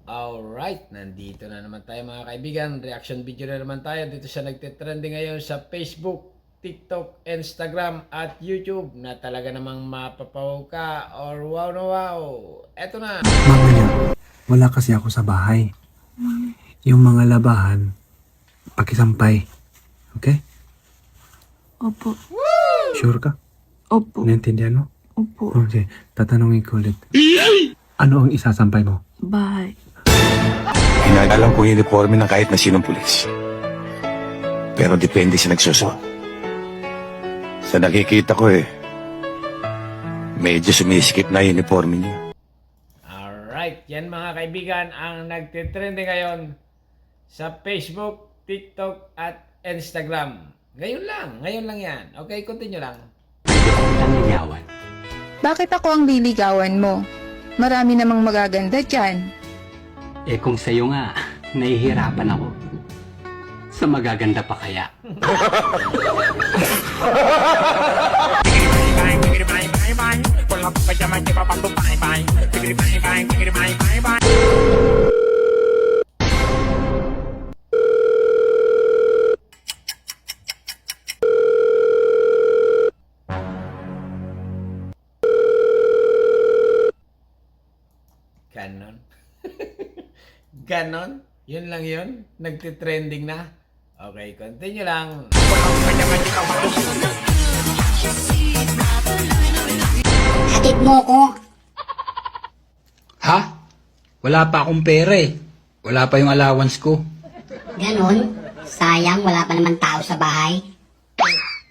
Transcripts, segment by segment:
Alright, nandito na naman tayo mga kaibigan. Reaction video na naman tayo. Dito siya nagtitrending ngayon sa Facebook, TikTok, Instagram at YouTube na talaga namang mapapaw ka or wow na wow. Eto na. Mamaya, wala kasi ako sa bahay. Yung mga labahan, pakisampay. Okay? Opo. Sure ka? Opo. Naintindihan mo? Opo. Okay, tatanungin ko ulit. Ano ang isasampay mo? Bahay. Hinagalang ko yung uniforme ng kahit na sinong pulis. Pero depende sa nagsusuot. Sa nakikita ko medyo sumisikip na yung uniforme niya. Alright, yan mga kaibigan ang nagtitrending ngayon sa Facebook, TikTok at Instagram. Ngayon lang yan. Okay, continue lang. Bakit ako ang liligawan mo? Marami namang magaganda dyan. Eh kung sa'yo nga, nahihirapan ako. Sa magaganda pa kaya. Ganon. Ganon? Yun lang yun? Nagtitrending na? Okay, continue lang. Hatid mo ko. Ha? Wala pa akong pera eh. Wala pa yung allowance ko. Ganon. Sayang, wala pa naman tao sa bahay.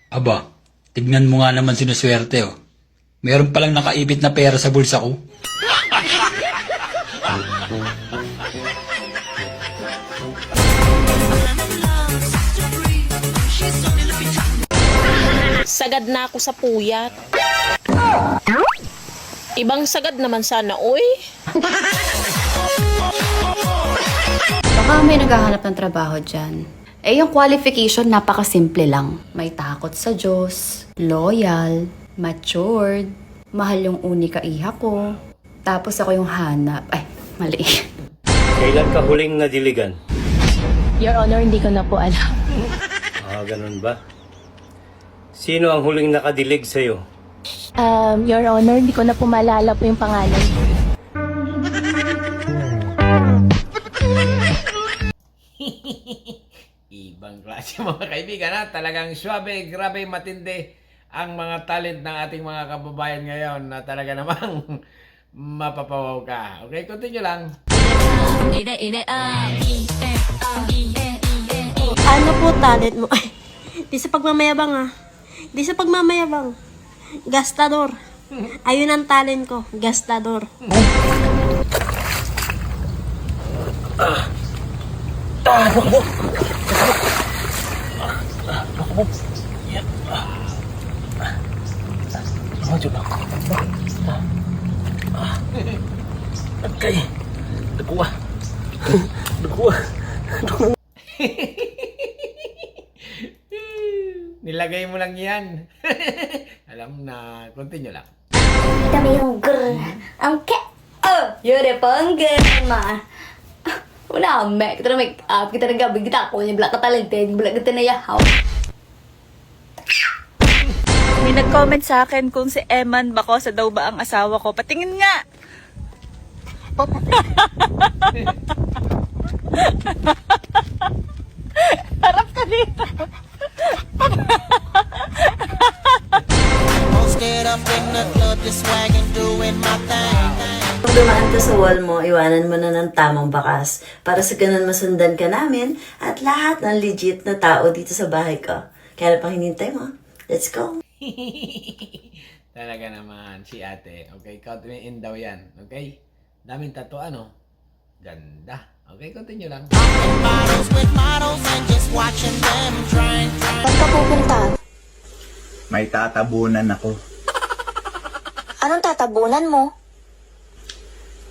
Aba, tignan mo nga naman sinuswerte oh. Meron palang nakaibit na pera sa bulsa ko. Sagad na ako sa puyat. Ibang sagad naman sana, uy. Baka may naghahanap ng trabaho dyan. Eh, yung qualification, napakasimple lang. May takot sa Diyos, loyal, matured, mahal yung unika iha ko. Tapos ako yung hanap. Ay, mali. Kailan ka huling nadiligan? Your Honor, hindi ko na po alam. Ganun ba? Sino ang huling nakadilig sa'yo? Your Honor, hindi ko na po maalala po yung pangalan. Ibang klase mga kaibigan ha. Talagang swabe, grabe, matindi ang mga talent ng ating mga kababayan ngayon na talaga namang mapapawaw ka. Okay, continue lang. Ano po talent mo? Ay, di sa pagmamayabang ah. Di sa pagmamayabang. Gastador. Ayun ang talent ko. Gastador. Okay. Nakuha. Nakuha. Nilagay mo lang yan. Alam na, continue lang. Kami yung grr. Ang ke... yun pang ma. Wala, mek. Kita na make up. Kita na gabi. Kita ako. Yung black ka-talented. Black kita na yahaw. May nag-comment sa akin kung si Eman Bacosa daw ba ang asawa ko. Patingin nga! Harap ka dito! Kung dumaan ka sa wall mo, iwanan mo na ng tamang bakas para sa ganun masundan ka namin at lahat ng legit na tao dito sa bahay ko. Kaya pang hinintay mo. Let's go! Talaga naman si ate. Okay, count me in daw yan. Okay? Daming tattoo ano? Ganda. Okay, continue lang. Saan ka pupunta? May tatabunan ako. Anong tatabunan mo?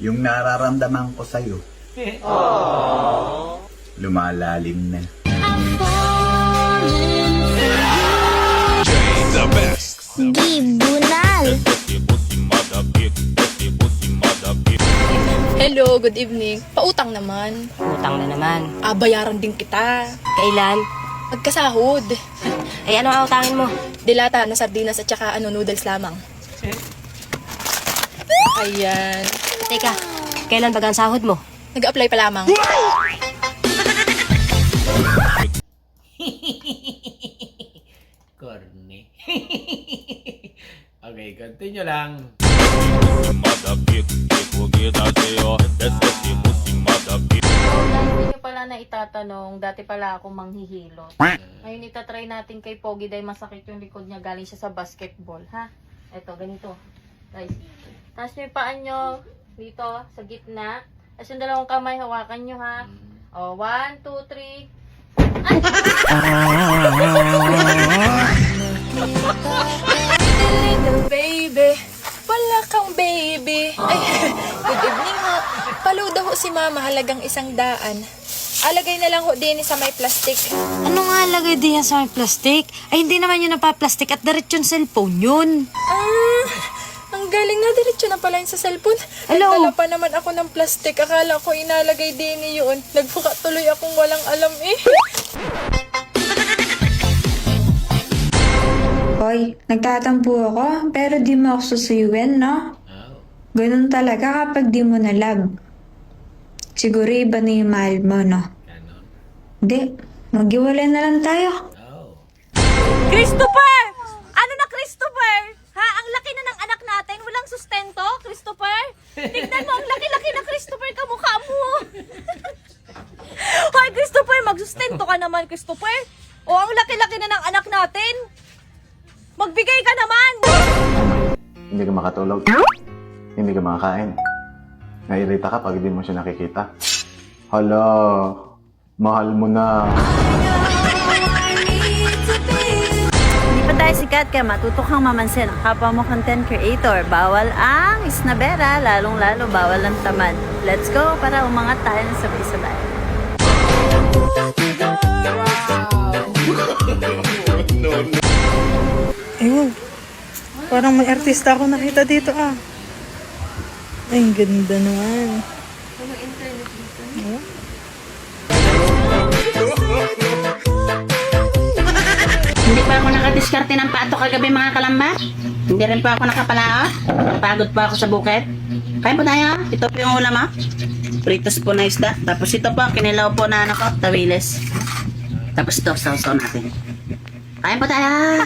Yung nararamdaman ko sa'yo. Lumalalim na. The best. Di bunal. Hello, good evening. Pautang naman. Utang na naman. Bayaran din kita. Kailan? Magkasahod. Ay, ano ang utangin mo? Dilata na sardinas at saka noodles lamang. Ayan. Teka, kailan ba ang sahod mo? Nag-apply pa lamang. Corny. Okay, continue lang. Hindi nyo pala na itatanong, dati pala ako manghihilot. Ngayon itatry natin kay Pogi dahil masakit yung likod niya galing siya sa basketball, ha? Eto, ganito. Guys, taas nyo yung paan nyo dito, sa gitna. Tapos yung dalawang kamay, hawakan nyo, ha? O, 1, 2, 3. Little baby, wala kang baby. Ay, good evening ho. Paluda ho si mama, halagang 100. Alagay na lang ho din sa may plastic. Ano nga lagay diyan sa may plastic? Ay, hindi naman yun napaplastic at diretso yung cellphone yun. Ang galing na, diretso na pala yun sa cellphone. Hello? Nagdala pa naman ako ng plastic. Akala ko inalagay din yun. Nagbuka tuloy akong walang alam eh. Hoy, nagtatampo ako, pero di mo ako susuyuin, no? Ganun talaga kapag di mo nalag. Siguro iba na yung mahal mo, no? Di, maghiwalay na lang tayo. Christopher! Ano na Christopher? Ha? Ang laki na ng anak natin, walang sustento, Christopher? Tignan mo, ang laki-laki na Christopher, kamukha mo. Hoy, Christopher, magsustento ka naman, Christopher. O, ang laki-laki na ng anak natin. Magbigay ka naman! Hindi ka makatulog. Hindi ka makakain. Nairita ka pag hindi mo siya nakikita. Hala, mahal mo na. Hindi pa tayo sikat kaya matuto kang mamansin ang kapwa mo content creator. Bawal ang isnabera, lalong-lalo bawal ang tamad. Let's go para umangat tayo ng sabay-sabay. Ayun, parang may artista ako nakita dito ah. Ay, ang ganda naman. Hindi pa ako nakadiskarte ng pato kagabi mga kalamba. Hindi rin pa ako nakapalaot. Napagod pa ako sa bukid. Kain po tayo. Ito po yung ulam ha. Pritos po na isda. Tapos ito po, kinilaw po na ano ko, tawiles. Tapos ito, sausaw natin. Kain po tayo.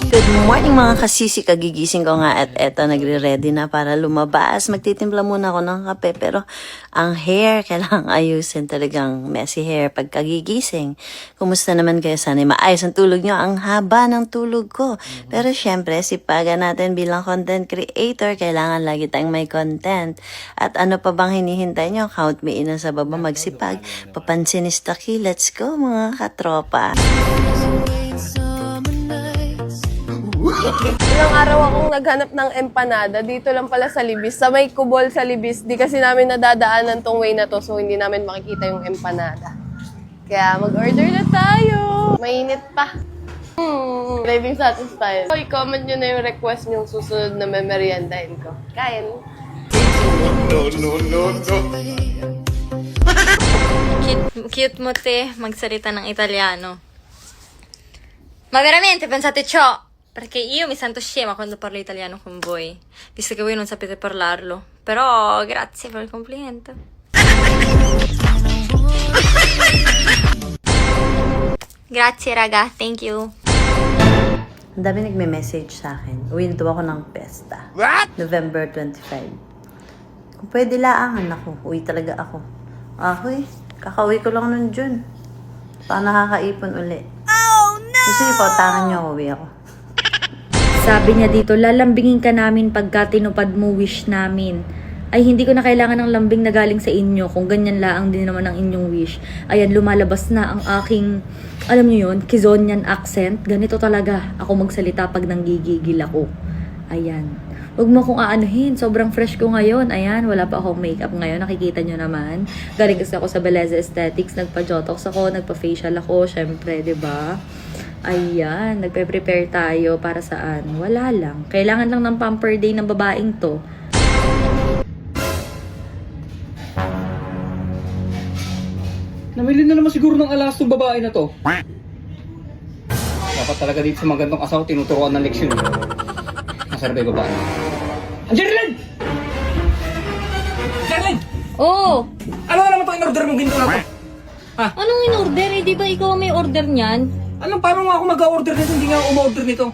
Good morning mga kasisi, kagigising ko nga at eto nagre-ready na para lumabas. Magtitimpla muna ako ng kape pero ang hair kailangang ayusin, talagang messy hair pag kagigising. Kumusta naman kayo? Sana maayos ang tulog nyo, ang haba ng tulog ko. Pero syempre, sipagan natin bilang content creator, kailangan lagi tayong may content. At ano pa bang hinihintay nyo? Count me in na sa baba magsipag. Papansinistaki, let's go mga katropa. Ilang araw akong naghanap ng empanada. Dito lang pala sa Libis. Sa may kubol sa Libis. Di kasi namin nadadaanan tong way na to. So, hindi namin makikita yung empanada. Kaya mag-order na tayo. Mainit pa. Craving satisfied. So, i-comment nyo na yung request nyo susunod na memeriendahin ko. Kain. Cute mo, te, magsalita ng Italiano. Ma veramente pensate ciò? Perché io mi sento scema quando parlo italiano con voi, visto che voi non sapete parlarlo. Però grazie per il complimento. Grazie raga, thank you. Ang dami nagme-message sa akin. Uwi na daw ako ng pesta. What? November 25. Kung pwede laangan ako, uwi talaga ako. Ahoy, kakauwi ko lang nun June. Baka nakakaipon uli. Oh no! Gusto niyo pautangan niyo ako, uwi ako. Sabi niya dito, lalambingin ka namin pagka tinupad mo wish namin. Ay, hindi ko na kailangan ng lambing na galing sa inyo kung ganyan laang din naman ang inyong wish. Ayan, lumalabas na ang aking, alam niyo yun, Kizonian accent. Ganito talaga ako magsalita pag nanggigigil ako. Ayan. Huwag mo akong aanuhin. Sobrang fresh ko ngayon. Ayan, wala pa akong makeup ngayon. Nakikita nyo naman. Galing kasi ako sa Beleza Aesthetics. Nagpa-jotox ako, nagpa-facial ako. Syempre, 'di ba? Ayan, nagpe-prepare tayo para saan? Wala lang. Kailangan lang ng pamper day ng babaeng to. Namili na naman siguro ng alas ng babae na to. Dapat talaga dito sa mga gantong asawa tinuturuan ng leksyon. Nasaan ba yung babae? Angeline! Angeline! Oo! Ano na naman itong in-order mong ginto na to? Anong in-order? Eh, di ba ikaw ang may order niyan? Anong paano nga ako mag-order nito? Hindi nga ako umorder nito.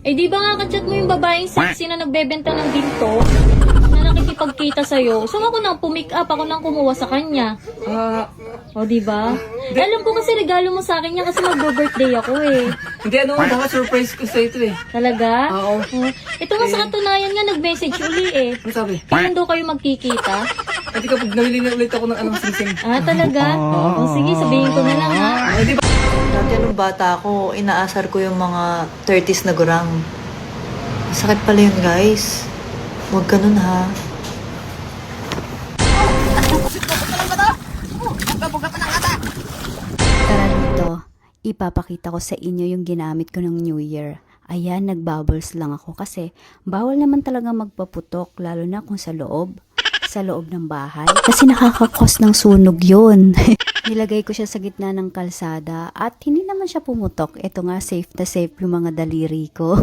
Eh, di ba nga kachat mo yung babaeng sexy na nagbebenta ng ginto? Na nakikipagkita sa'yo. So, ako nang pumick up, ako nang kumuha sa kanya. O, di ba? Alam ko kasi regalo mo sa akin niya kasi mag-birthday ako eh. Hindi, baka surprise ko sa ito eh. Talaga? Oo. Ito nga sa katunayan nga, nag-message uli eh. Ano sabi? Kailan daw kayo magkikita? Hindi kapag namili na ulit ako ng anong sing-sing. Talaga? O, sige, sabihin ko na lang ha. Dati nung bata ako, inaasar ko yung mga 30s na gurang. Sakit pala yun, guys. Huwag ganun, ha? Tara dito, ipapakita ko sa inyo yung ginamit ko ng New Year. Ayan, nagbubbles lang ako kasi bawal naman talaga magpaputok lalo na kung sa loob ng bahay. Kasi nakakakos ng sunog yun. Nilagay ko siya sa gitna ng kalsada at hindi naman siya pumutok. Ito nga, safe na safe yung mga daliri ko.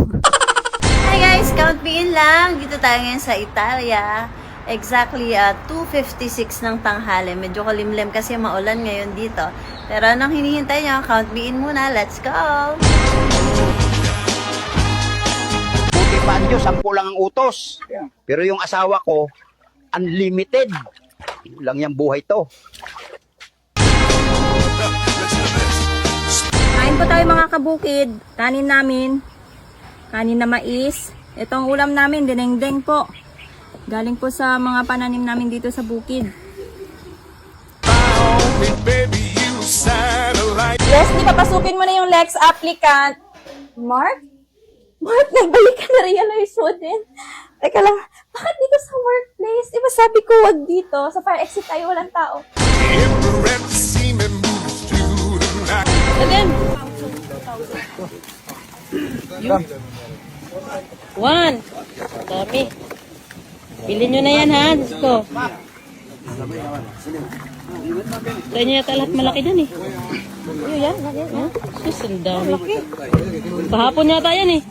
Hi guys, count me in lang. Dito tayo ngayon sa Italia. Exactly 2:56 ng tanghali. Medyo kalimlim kasi maulan ngayon dito. Pero anong hinihintay nyo? Count me in muna. Let's go! Buti pa ang Diyos, 10 lang ang utos. Pero yung asawa ko, unlimited. Yun lang yung buhay to. Kain po tayo mga kabukid. Kanin namin. Kanin na mais. Itong ulam namin, dinengdeng po. Galing po sa mga pananim namin dito sa bukid. Yes, di papasukin mo na yung Lex applicant. Mark? Mark, nagbalik ka na realize mo din. Teka lang, bakit dito sa workplace? Diba sabi ko wag dito, sa fire exit tayo, walang tao. Again. 1. Dami. Bilhin nyo na yan ha, Diyos ko. Sa inyo yata lahat malaki dyan eh. Ano yan? Sus, ang dami. Pahapon yata yan eh.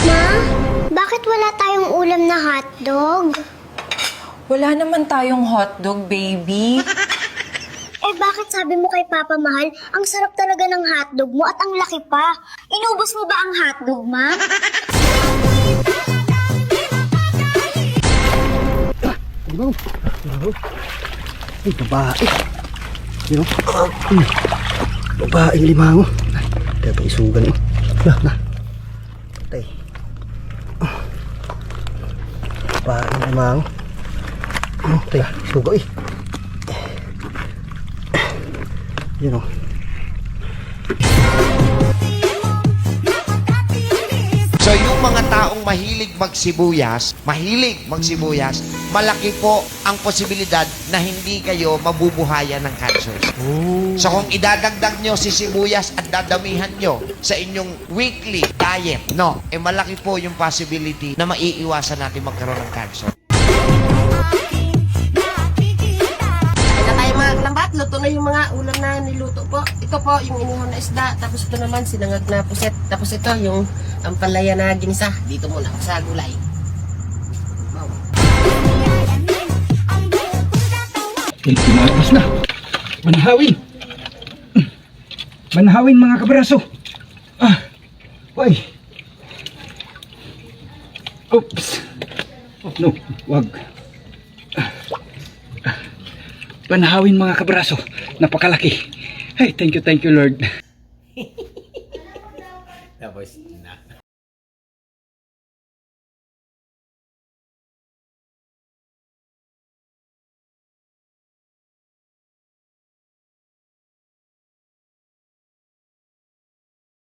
Ma, bakit wala tayong ulam na hotdog? Wala naman tayong hotdog, baby. Eh bakit sabi mo kay Papa Mahal, ang sarap talaga ng hotdog mo at ang laki pa? Inubos mo ba ang hotdog, ma? Ay, babae. Yun o. Babaeng limango. Kaya pa isugan o. Na. Patay. Babaeng limango. Patay, isuga eh. Yun o. So yung mga taong mahilig magsibuyas, malaki po ang posibilidad na hindi kayo mabubuhayan ng cancer. So kung idadagdag nyo si sibuyas at dadamihan nyo sa inyong weekly diet, malaki po yung possibility na maiiwasan natin magkaroon ng cancer. Mga kalambat, luto na yung mga ulam na niluto po. Ito po yung inihon na isda, tapos ito naman sinangag na puset, tapos ito yung ampalaya na ginisa. Dito muna sa gulay. Pinapos na. Manhawin mga kabraso. Why? Oops. Oh, no, wag. Panahawin mga kabraso. Napakalaki. Hey, thank you Lord. Tapos